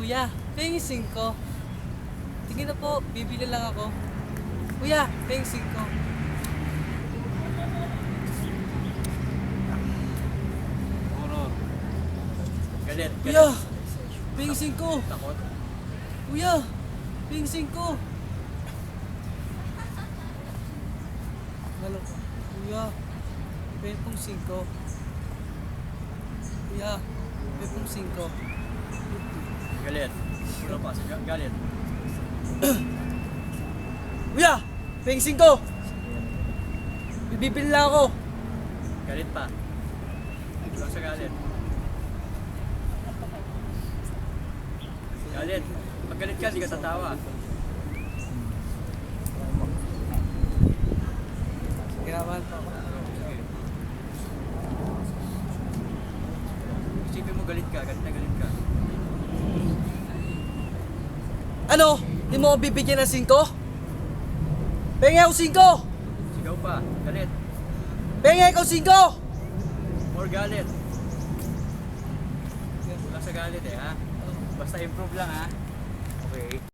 Kuya, penging 5. Tingin na po, bibili lang ako. Kuya, penging 5. Puro. Galit. Kuya, penging 5. Takot. Kuya, penging 5. Lalo po. Kuya, penging 5. Kuya, penging 5. Galit. Puro pa. Galit. Kuya, penging 5. Bibili lang ako. Galit pa. Kulang sa galit. Galit. Pag galit ka, di ka tatawa. Ginawan po. Sige. Isipin mo galit ka. Galit na galit ka. Ano? Di mo ako bibigyan ng 5? Pengi ako 5! Sigaw pa. Galit. Pengi ako 5! More galit. Kulang sa galit eh, ha? Basta improve lang, ha? Okay.